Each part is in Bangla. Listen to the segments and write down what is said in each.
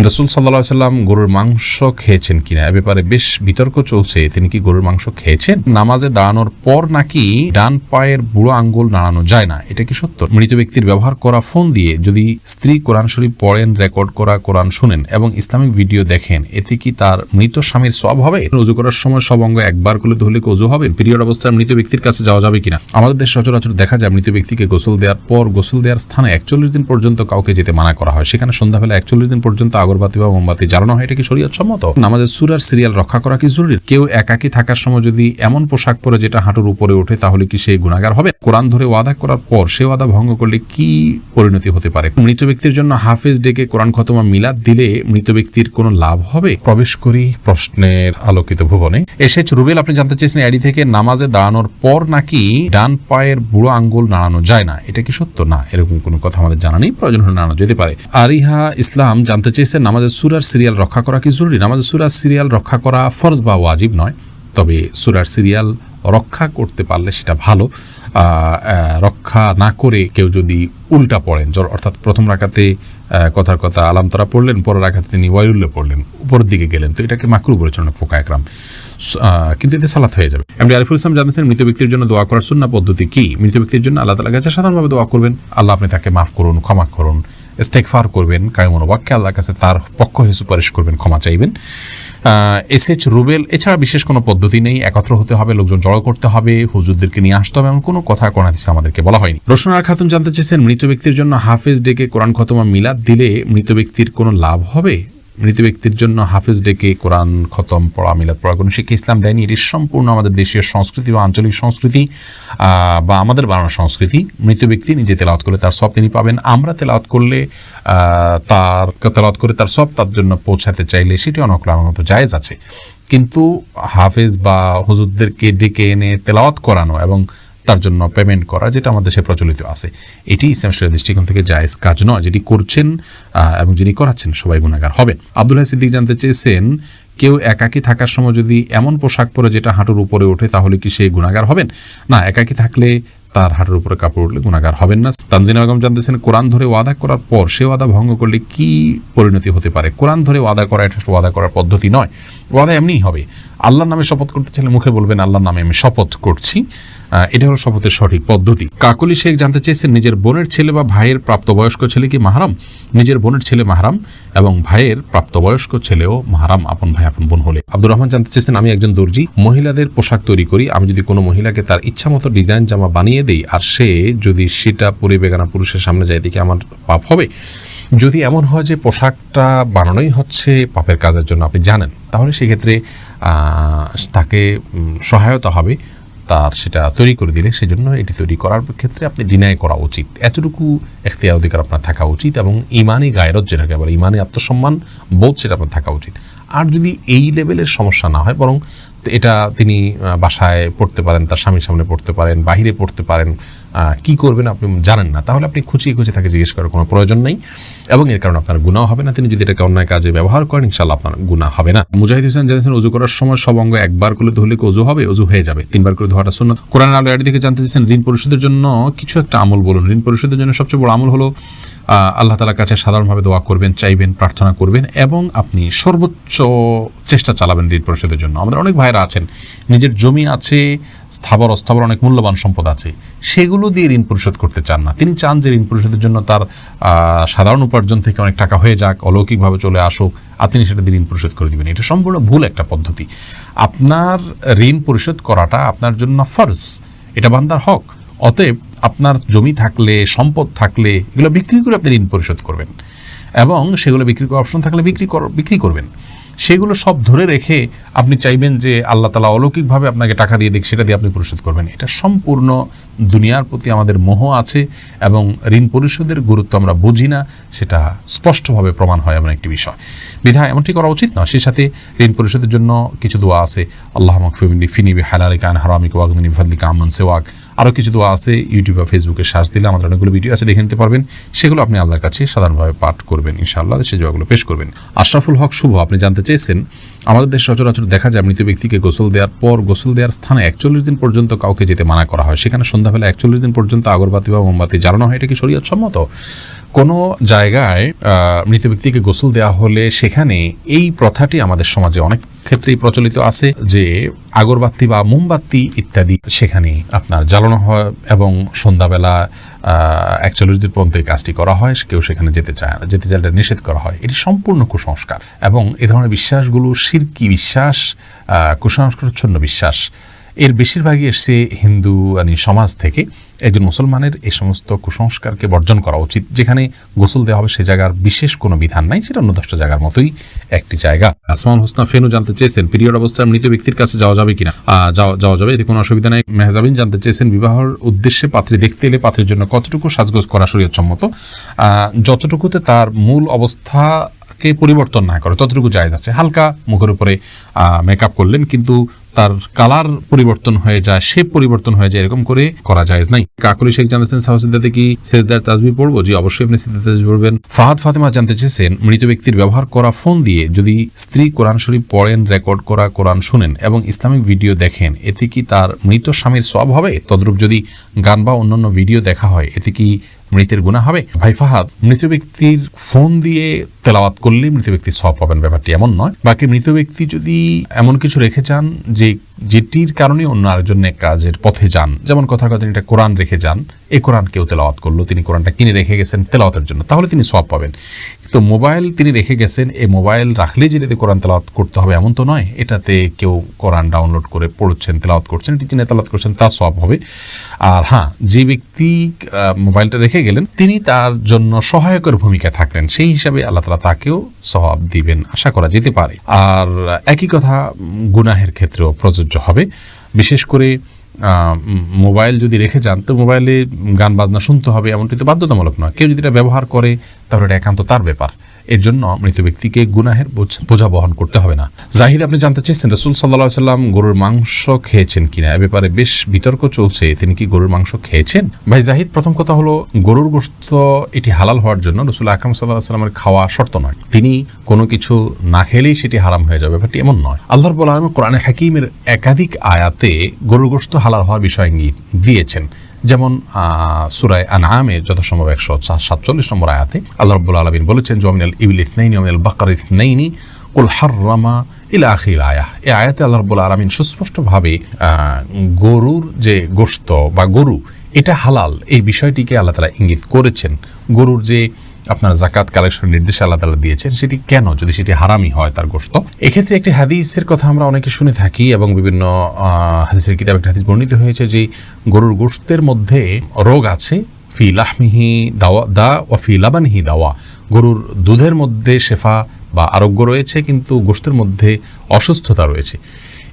রাসূল সাল্লাল্লাহু আলাইহি ওয়াসাল্লাম গরুর মাংস খেয়েছেন কিনা এ ব্যাপারে বেশ বিতর্ক চলছে। তিনি কি গরুর মাংস খেয়েছেন? নামাজে দাঁড়ানোর পর নাকি ডান পায়ের বুড়ো আঙ্গুল নাড়ানো যায় না, এটা কি সত্য? মৃত ব্যক্তির ব্যবহার করা ফোন দিয়ে যদি স্ত্রী কোরআন শরীফ পড়েন, রেকর্ড করা কোরআন শুনেন এবং ইসলামিক ভিডিও দেখেন, এতে কি তার মৃত স্বামীর সওয়াব হবে? ওযু করার সময় সব অঙ্গ একবার করলে ধুলে কি ওযু হবে? পিরিয়ড অবস্থায় মৃত ব্যক্তির কাছে যাওয়া যাবে কিনা? আমাদের দেশে সচরাচর দেখা যায় মৃত ব্যক্তিকে গোসল দেওয়ার পর গোসল দেওয়ার স্থানে 41 দিন পর্যন্ত কাউকে যেতে মানা করা হয়। সেখানে সন্ধ্যাবেলা 41 দিন পর্যন্ত আগরবাতি বা মোমবাতি জ্বালানো হয়। এটা কি শরীয়ত সম্মত? নামাজের সূরার সিরিয়াল রক্ষা করা কি জরুরি? কেউ একাকী থাকার সময় যদি এমন পোশাক পরে যেটা হাঁটুর উপরে ওঠে, তাহলে কি সে গুনাহগার হবে? কোরআন ধরে ওয়াদা করার পর সে ওয়াদা ভঙ্গ করলে কি পরিণতি হতে পারে? মৃত ব্যক্তির জন্য হাফেজ ডেকে কোরআন খতমা মিলাদ দিলে মৃত ব্যক্তির কোনো লাভ হবে? প্রবেশ করি প্রশ্নের আলোকিত ভুবনে। এসেছ রুবেল, আপনি জানতে চেয়েছেন আইডি থেকে, নামাজে দাঁড়ানোর পর নাকি ডান পায়ের বুড়ো আঙ্গুল নাড়ানো যায় না, এটা কি সত্য? না, এরকম কোনো কথা আমাদের জানা নেই। প্রয়োজন হলে নাড়ানো যেতে পারে। আরিহা ইসলাম জানতে চেয়েছেন নামাজের সূরার সিরিয়াল রক্ষা করা কি জরুরি? নামাজের সূরার সিরিয়াল রক্ষা করা ফরজ বা ওয়াজিব নয়, তবে সূরার সিরিয়াল রক্ষা করতে পারলে সেটা ভালো। রক্ষা না করে কেউ যদি উল্টা পড়েন, অর্থাৎ প্রথম রাকাতে কথার কথা আলাম তারা পড়লেন, পরের রাকাতে তিনি ওয়াইউল্লাহ পড়লেন, উপরের দিকে গেলেন, তো এটাকে মাকরুহ বলেছেন ফুকাহা একরাম, কিন্তু এতে সালাত হয়ে যাবে। এমনি আরিফুল ইসলাম জানিয়েছেন মৃত ব্যক্তির জন্য দোয়া করার সুন্নাহ পদ্ধতি কি? মৃত ব্যক্তির জন্য আল্লাহ তাআলার কাছে সাধারণভাবে দোয়া করবেন, আল্লাহ আপনি তাকে মাফ করুন, ক্ষমা করুন, ইস্তেগফার করবেন, কায়মন ওয়াক্যে আল্লাহর কাছে তার পক্ষ হয়ে সুপারিশ করবেন, ক্ষমা চাইবেন। এসএচ রুবেল, এছাড়া বিশেষ কোনো পদ্ধতি নেই। একত্র হতে হবে, লোকজন জড়ো করতে হবে, হুজুরদেরকে নিয়ে আসতে হবে, এমন কোনো কথা কোরআন হাদিসে আমাদেরকে বলা হয়নি। রোশনার খাতুন জানতে চেয়েছেন মৃত ব্যক্তির জন্য হাফেজ ডেকে কোরআন খতমা মিলাদ দিলে মৃত ব্যক্তির কোনো লাভ হবে? মৃত ব্যক্তির জন্য হাফেজ ডেকে কোরআন খতম পড়া, মিলাদ পড়া কোনো শিক্ষা ইসলাম দেয়নি। এটি সম্পূর্ণ আমাদের দেশীয় সংস্কৃতি বা আঞ্চলিক সংস্কৃতি বা আমাদের বানানো সংস্কৃতি। মৃত ব্যক্তি নিজে তেলাওয়াত করলে তার সব তিনি পাবেন, আমরা তেলাওয়াত করলে তেলাওয়াত করে তার সব তার জন্য পৌঁছাতে চাইলে সেটি অনকলার মতো জায়েজ আছে। কিন্তু হাফেজ বা হুজুরদেরকে ডেকে এনে তেলাওয়াত করানো এবং তার জন্য পেমেন্ট করা, যেটা আমাদের দেশে প্রচলিত আছে, এটি ইসলাম শরীয়তের দৃষ্টিকোণ থেকে জায়েজ কাজ নয়। যেটি করছেন এবং যিনি করাচ্ছেন সবাই গুনাহগার হবেন। আব্দুল্লাহ সিদ্দিক জানতে চেয়েছেন কেউ একাকী থাকার সময় যদি এমন পোশাক পরে যেটা হাঁটুর উপরে ওঠে, তাহলে কি সে গুনাহগার হবেন? না, একাকী থাকলে তার হাঁটুর উপরে কাপড় উঠলে গুনাহগার হবেন না। তানজিনা বেগম জানতেছেন কোরআন ধরে ওয়াদা করার পর সে ওয়াদা ভঙ্গ করলে কি পরিণতি হতে পারে? কোরআন ধরে ওয়াদা করা এটা ওয়াদা করার পদ্ধতি নয়, ওয়াদা এমনিই হবে। আল্লাহর নামে শপথ করতে চাইলে মুখে বলবেন আল্লাহর নামে আমি শপথ করছি, এটা হলো শপথের সঠিক পদ্ধতি। কাকলি শেখ জানতে চেয়েছেন নিজের বোনের ছেলে বা ভাইয়ের প্রাপ্তবয়স্ক ছেলে কি মাহরাম? নিজের বোনের ছেলে মাহরাম এবং ভাইয়ের প্রাপ্তবয়স্ক ছেলেও মাহরাম, আপন ভাই আপন বোন হলে। আব্দুর রহমান জানতে চেয়েছেন আমি একজন দর্জি, মহিলাদের পোশাক তৈরি করি, আমি যদি কোনো মহিলাকে তার ইচ্ছা মতো ডিজাইন জামা বানিয়ে দেই আর সে যদি সেটা পরে বেগানা পুরুষের সামনে যায়, দেখে আমার পাপ হবে? যদি এমন হয় যে পোশাকটা বানানোই হচ্ছে পাপের কাজের জন্য আপনি জানেন, তাহলে সেক্ষেত্রে তাকে সহায়তা হবে তার সেটা তৈরি করে দিলে। সেজন্য এটি তৈরি করার ক্ষেত্রে আপনি ডিনাই করা উচিত, এতটুকু এখতিয়ার অধিকার আপনার থাকা উচিত এবং ইমানি গায়রত যেটাকে বলে, ইমানি আত্মসম্মান বোধ, সেটা আপনার থাকা উচিত। আর যদি এই লেভেলের সমস্যা না হয়, বরং এটা তিনি বাসায় পড়তে পারেন, তার স্বামীর সামনে পড়তে পারেন, বাহিরে পড়তে পারেন, কি করবেন আপনি জানেন না, তাহলে আপনি খুঁচিয়ে তাকে জিজ্ঞেস করার কোনো প্রয়োজন নেই এবং এর কারণে আপনার গুনাহ হবে না। তিনি যদি এটাকে অন্যায় কাজে ব্যবহার করেন, ইনশাআল্লাহ আপনার গুনাহ হবে না। মুজাহিদ হোসেন জানিয়েছেন ওযু করার সময় সব অঙ্গ একবার করলে ধুলে কি ওযু হবে? ওযু হয়ে যাবে, 3 বার করে ধোয়াটা সুন্নাত। কোরআন আলো এর দিকে জানতে চেয়েছেন ঋণ পরিশোধের জন্য কিছু একটা আমল বলুন। ঋণ পরিশোধের জন্য সবচেয়ে বড় আমল হলো আল্লাহ তাআলার কাছে সাধারণভাবে দোয়া করবেন, চাইবেন, প্রার্থনা করবেন এবং আপনি সর্বোচ্চ চেষ্টা চালাবেন ঋণ পরিশোধের জন্য। আমাদের অনেক ভাইরা আছেন নিজের জমি আছে, স্থাবর অস্থাবর অনেক মূল্যবান সম্পদ আছে, সেগুলো দিয়ে ঋণ পরিশোধ করতে চান না। তিনি চান যে ঋণ পরিশোধের জন্য তার সাধারণ উপার্জন থেকে অনেক টাকা হয়ে যাক, অলৌকিকভাবে চলে আসুক, আর তিনি সেটা দিয়ে ঋণ পরিশোধ করে দিবেন। এটা সম্পূর্ণ ভুল একটা পদ্ধতি। আপনার ঋণ পরিশোধ করাটা আপনার জন্য ফরজ, এটা বান্দার হক। অতএব আপনার জমি থাকলে, সম্পদ থাকলে, এগুলো বিক্রি করে আপনি ঋণ পরিশোধ করবেন এবং সেগুলো বিক্রি করার অপশন থাকলে বিক্রি করবেন। সেগুলো সব ধরে রেখে আপনি চাইবেন যে আল্লাহ তাআলা অলৌকিকভাবে আপনাকে টাকা দিয়ে দিক, সেটা দিয়ে আপনি পরিশোধ করবেন। এটা সম্পূর্ণ দুনিয়ার প্রতি আমাদের মোহ আছে এবং ঋণ পরিশোধের গুরুত্ব আমরা বুঝি না, সেটা স্পষ্টভাবে প্রমাণ হয় এমন একটি বিষয়। বিধায় এমনটি করা উচিত না। সেই সাথে ঋণ পরিশোধের জন্য কিছু দোয়া আছে, আল্লাহুম্মা কফিনি ফিনি বিহালালিকা আন হারামিকা ওয়াগনিনি বিফাদলিকা আম্মান সিওয়াক। আরও কিছু দোয়া আছে, ইউটিউব বা ফেসবুকে সার্চ দিলে আমাদের অনেকগুলো ভিডিও আছে, দেখে নিতে পারবেন। সেগুলো আপনি আল্লাহর কাছে সাধারণভাবে পাঠ করবেন, ইনশাআল্লাহ সেই দোয়াগুলো পেশ করবেন। আশরাফুল হক শুভ, আপনি জানতে চেয়েছেন আমাদের দেশে সচরাচর দেখা যায় মৃত ব্যক্তিকে গোসল দেওয়ার পর গোসল দেওয়ার স্থানে 41 দিন পর্যন্ত কাউকে যেতে মানা করা হয়। সেখানে সন্ধ্যাবেলা 41 দিন পর্যন্ত আগরবাতি বা মোমবাতি জ্বালানো হয়, এটা কি শরীয়ত সম্মত? কোনো জায়গায় মৃত ব্যক্তিকে গোসল দেওয়া হলে সেখানে এই প্রথাটি আমাদের সমাজে অনেক ক্ষেত্রেই প্রচলিত আছে যে আগরবাতি বা মোমবাতি ইত্যাদি সেখানে আপনার জ্বালানো হয় এবং সন্ধ্যাবেলা 41 দিন পর্যন্ত এই কাজটি করা হয়, কেউ সেখানে যেতে চায় না, যেতে চাইলে নিষেধ করা হয়। এটি সম্পূর্ণ কুসংস্কার এবং এ ধরনের বিশ্বাসগুলো শিরকি বিশ্বাস, কুসংস্কারচ্ছন্ন বিশ্বাস। এর বেশিরভাগই এসছে হিন্দু সমাজ থেকে। একজন মুসলমানের এই সমস্ত কুসংস্কারকে বর্জন করা উচিত। যেখানে গোসল দেওয়া হবে সে জায়গার বিশেষ কোনো বিধান নাই, সেটা অন্য 10টা জায়গার মতোই একটি জায়গা। আসমাউল হোসনা ফেনু জানতে চেয়েছেন পিরিয়ড অবস্থায় মৃত ব্যক্তির কাছে যাওয়া যাবে কিনা। যাওয়া যাবে, এতে কোনো অসুবিধা নেই। মেহজাবিন জানতে চেয়েছেন বিবাহের উদ্দেশ্যে পাত্রী দেখতে এলে পাত্রীর জন্য কতটুকু সাজগোজ করা শরীয়তসম্মত। যতটুকুতে তার মূল অবস্থাকে পরিবর্তন না করে ততটুকু জায়েজ আছে। হালকা মুখের উপরে মেকআপ করলেন কিন্তু তার কালার পরিবর্তন হয়ে যায়, শেপ পরিবর্তন হয়ে যায়, এরকম করে করা জায়েজ নাই। কাকলি শেখ জানতেছেন সাহসিদাতে কি সেজদার তাসবিহ পড়বো? জি, অবশ্যই আপনি সেজদার তাসবিহ পড়বেন। ফাহাদ ফাতেমা জানতে চেয়েছেন মৃত ব্যক্তির ব্যবহার করা ফোন দিয়ে যদি স্ত্রী কোরআন শরীফ পড়েন, রেকর্ড করা কোরআন শুনেন এবং ইসলামিক ভিডিও দেখেন, এতে কি তার মৃত স্বামীর সওয়াব হবে? তদ্রূপ যদি গান বা অন্যান্য ভিডিও দেখা হয়, এতে কি মৃতের গুনাহ হবে? ভাই ফাহাদ, মৃত ব্যক্তির ফোন দিয়ে তেলাওয়াত করলে মৃত ব্যক্তির সওয়াব পাবেন, ব্যাপারটি এমন নয়। বাকি মৃত ব্যক্তি যদি এমন কিছু রেখে যান যেটির কারণে অন্য আরেকজন কাজের পথে যান, যেমন কথার কথা তিনি একটা কোরআন রেখে যান, এই কোরআন কেউ তেলাওয়াত করলো, তিনি কোরআনটা কিনে রেখে গেছেন তেলাওয়াতের জন্য, তাহলে তিনি সওয়াব পাবেন। তো মোবাইল তিনি রেখে গেছেন, এই মোবাইল রাখলেই যেটাতে কোরআন তেলাওয়াত করতে হবে এমন তো নয়। এটাতে কেউ কোরআন ডাউনলোড করে পড়ছেন, তেলাওয়াত করছেন, এটি চিনে তেলাওয়াত করছেন, তার সওয়াব হবে। আর হ্যাঁ, যে ব্যক্তি মোবাইলটা রেখে গেলেন তিনি তার জন্য সহায়কের ভূমিকা থাকলেন, সেই হিসাবে আল্লাহ তাআলা তাকেও সওয়াব দিবেন, আশা করা যেতে পারে। আর একই কথা গুনাহের ক্ষেত্রেও প্রযোজ্য হবে। বিশেষ করে মোবাইল যদি রেখে যান তো মোবাইলে গান বাজনা শুনতে হবে এমনটি তো বাধ্যতামূলক নয়। কেউ যদি এটা ব্যবহার করে তাহলে এটা একান্ত তার ব্যাপার। এর জন্য মৃত ব্যক্তিকে গুনাহের বোঝা বহন করতে হবে না। জাহিদ আপনি জানতে চেয়েছেন রাসূল সাল্লাল্লাহু আলাইহি ওয়াসাল্লাম গরুর মাংস খেয়েছেন কিনা, এ ব্যাপারে বেশ বিতর্ক চলছে, তিনি কি গরুর মাংস খেয়েছেন? ভাই জাহিদ, প্রথম কথা হলো গরুর গোশত এটি হালাল হওয়ার জন্য রাসূল আকরাম সাল্লাল্লাহু আলাইহি ওয়াসাল্লামের খাওয়া শর্ত নয়। তিনি কোনো কিছু না খেলেই সেটি হারাম হয়ে যাবে, ব্যাপারটি এমন নয়। আল্লাহ রাব্বুল আলামিন কোরআনে হাকীমের একাধিক আয়াতে গরুর গোশত হালাল হওয়ার বিষয় ইঙ্গিত দিয়েছেন। যেমন সূরা আনআমে যথাসম্ভব 147 নম্বর আয়াতে আল্লাহ রাব্বুল আলামিন বলেছেন মিনাল ইবলি ইসনাইনি ওয়া মিনাল বাকারি ইসনাইনি কুল হাররামা ইলা আখির আয়াহ। এই আয়াতে আল্লাহ রাব্বুল আলামিন সুস্পষ্টভাবে গরুর যে গোশত বা গরু এটা হালাল এই বিষয়টিকে আল্লাহ তাআলা ইঙ্গিত করেছেন। গরুর যে আপনার যাকাত কালেকশনের নির্দেশ আল্লাহ তাআলা দিয়েছেন, সেটি কেন যদি সেটি হারামই হয় তার গোশত। এক্ষেত্রে একটি হাদিসের কথা আমরা অনেকে শুনে থাকি এবং বিভিন্ন হাদিসের কিতাবে একটা হাদিস বর্ণিত হয়েছে যে গরুর গোশতের মধ্যে রোগ আছে, ফি লাহমিহি দা ওয়া ফি লাবানিহি দাওয়া। গরুর দুধের মধ্যে শেফা বা আরোগ্য রয়েছে কিন্তু গোশতের মধ্যে অসুস্থতা রয়েছে,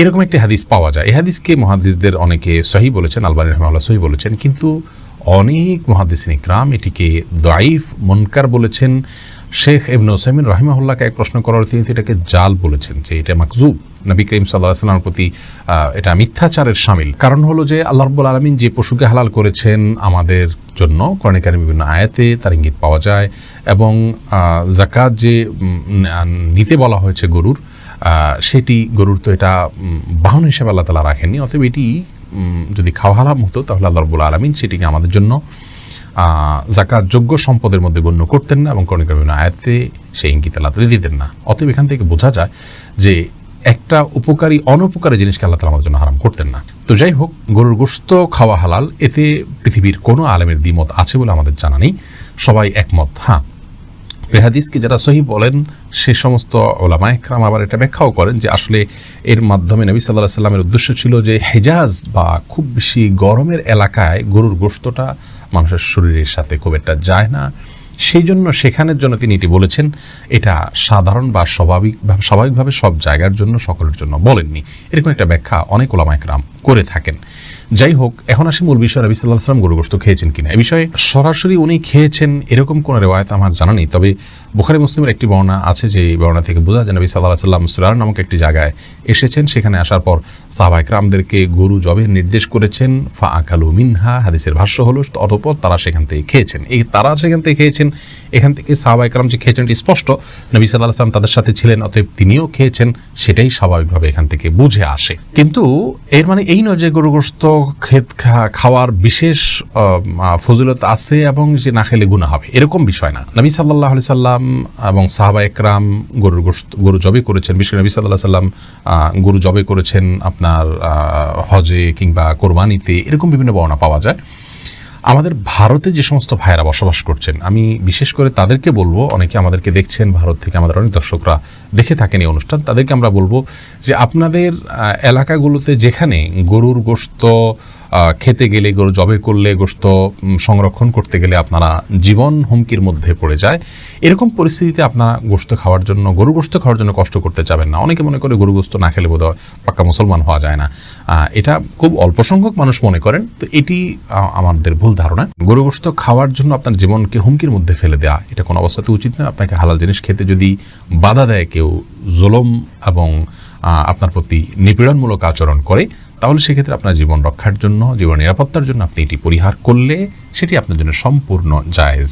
এরকম একটি হাদিস পাওয়া যায়। এই হাদিসকে মুহাদ্দিসদের অনেকে সহিহ বলেছেন, আলবানী রাহিমাহুল্লাহ সহিহ বলেছেন, কিন্তু অনেক মুহাদ্দিসিন ইকরাম এটিকে দাঈফ মুনকার বলেছেন। শেখ ইবনে উসাইমিন রাহিমাহুল্লাহকে এক প্রশ্ন করার তিনি এটাকে জাল বলেছেন, যে এটা মাকজুব, নবী করিম সাল্লাল্লাহু আলাইহি ওয়াসাল্লামের প্রতি এটা মিথ্যাচারের শামিল। কারণ হলো যে আল্লাহ রাব্বুল আলামিন যে পশুকে হালাল করেছেন আমাদের জন্য কোরআনে কারিমে বিভিন্ন আয়াতে তার ইঙ্গিত পাওয়া যায় এবং যাকাত যে নিতে বলা হয়েছে গরুর, সেটি গরুর তো এটা বাহন হিসেবে আল্লাহ তাআলা রাখেননি। অতএব এটি যদি খাওয়া হারাম হতো তাহলে আল্লাহ রাব্বুল আলামিন সেটিকে আমাদের জন্য যাকাত যোগ্য সম্পদের মধ্যে গণ্য করতেন না এবং কোরআনে কারিমে আয়াতে সেই ইঙ্গিত আল্লাহ তাআলা দিতেন না। অতএব এখান থেকে বোঝা যায় যে একটা উপকারী অনুপকারী জিনিসকে আল্লাহ তাআলা আমাদের জন্য হারাম করতেন না। তো যাই হোক, গরুর গোশত খাওয়া হালাল, এতে পৃথিবীর কোনো আলেমের দ্বিমত আছে বলে আমাদের জানা নেই, সবাই একমত। হ্যাঁ, এই হাদিসকে যারা সহিহ বলেন সে সমস্ত উলামায়ে কেরাম আবার এটা ব্যাখ্যাও করেন যে আসলে এর মাধ্যমে নবী সাল্লাল্লাহু আলাইহি ওয়াসাল্লামের উদ্দেশ্য ছিল যে হিজাজ বা খুব বেশি গরমের এলাকায় গরুর গোশতটা মানুষের শরীরের সাথে খুব একটা যায় না, সেই জন্য সেখানের জন্য তিনি এটি বলেছেন। এটা সাধারণ বা স্বাভাবিকভাবে সব জায়গার জন্য সকলের জন্য বলেননি, এরকম একটা ব্যাখ্যা অনেক উলামায়ে কেরাম করে থাকেন। যাই হোক, এখন আসি মূল বিষয়, নবী সাল্লাল্লাহু আলাইহি ওয়াসাল্লাম গরুর গোশত খেয়েছেন কিনা। এই বিষয়ে সরাসরি উনি খেয়েছেন এরকম কোনো রিওয়ায়াত আমার জানা নেই, তবে বুখারী মুসলিমের একটি বর্ণনা আছে, যে বর্ণনা থেকে বোঝা যায় নবী সাল্লাল্লাহু আলাইহি ওয়াসাল্লাম সিরার নামক একটি জায়গায় এসেছেন। সেখানে আসার পর সাহাবায়ে কেরামদেরকে গরু জবের নির্দেশ করেছেন। ফা আকালু মিনহা, হাদিসের ভাষ্য হলো অতঃপর তারা সেখান থেকে খেয়েছেন। তারা সেখান থেকে খেয়েছেন, এখান থেকে সাহাবায়ে কেরাম যে খেয়েছেন এটি স্পষ্ট। নবী সাল্লাল্লাহু আলাইহি ওয়াসাল্লাম তাদের সাথে ছিলেন, অতএব তিনিও খেয়েছেন, সেটাই স্বাভাবিকভাবে এখান থেকে বুঝে আসে। কিন্তু এর মানে এই নয় যে গরু গোশত খাওয়ার বিশেষ ফজিলত আছে এবং যে না খেলে গুনাহ হবে, এরকম বিষয় না। নবী সাল্লাল্লাহু আলাইহি সাল্লাম এবং সাহাবায়ে কেরাম গরু জবে করেছেন। বিশেষ করে নবী সাল্লাল্লাহু আলাইহি সাল্লাম গরু জবে করেছেন আপনার হজে কিংবা কোরবানিতে, এরকম বিভিন্ন বর্ণনা পাওয়া যায়। আমাদের ভারতে যে সমস্ত ভাইয়েরা বসবাস করছেন, আমি বিশেষ করে তাদেরকে বলবো, অনেকে আমাদেরকে দেখছেন ভারত থেকে, আমাদের অনেক দর্শকরা দেখে থাকেন এই অনুষ্ঠান, তাদেরকে আমরা বলবো যে আপনাদের এলাকাগুলোতে যেখানে গরুর গোশত খেতে গেলে, গরু জবে করলে, গোশত সংরক্ষণ করতে গেলে আপনারা জীবন হুমকির মধ্যে পড়ে যায়, এরকম পরিস্থিতিতে আপনারা গোশত খাওয়ার জন্য, গরু গোশত খাওয়ার জন্য কষ্ট করতে চাবেন না। অনেকে মনে করে গরু গোশত না খেলে বোধহয় পাক্কা মুসলমান হওয়া যায় না, এটা খুব অল্প সংখ্যক মানুষ মনে করেন। তো এটি আমাদের ভুল ধারণা। গরু গোশত খাওয়ার জন্য আপনার জীবনকে হুমকির মধ্যে ফেলে দেওয়া, এটা কোনো অবস্থাতে উচিত নয়। আপনাকে হালাল জিনিস খেতে যদি বাধা দেয় কেউ, জুলুম এবং আপনার প্রতি নিপীড়নমূলক আচরণ করে, তাহলে সেক্ষেত্রে আপনার জীবন রক্ষার জন্য, জীবন নিরাপত্তার জন্য আপনি এটি পরিহার করলে সেটি আপনার জন্য সম্পূর্ণ জায়েজ।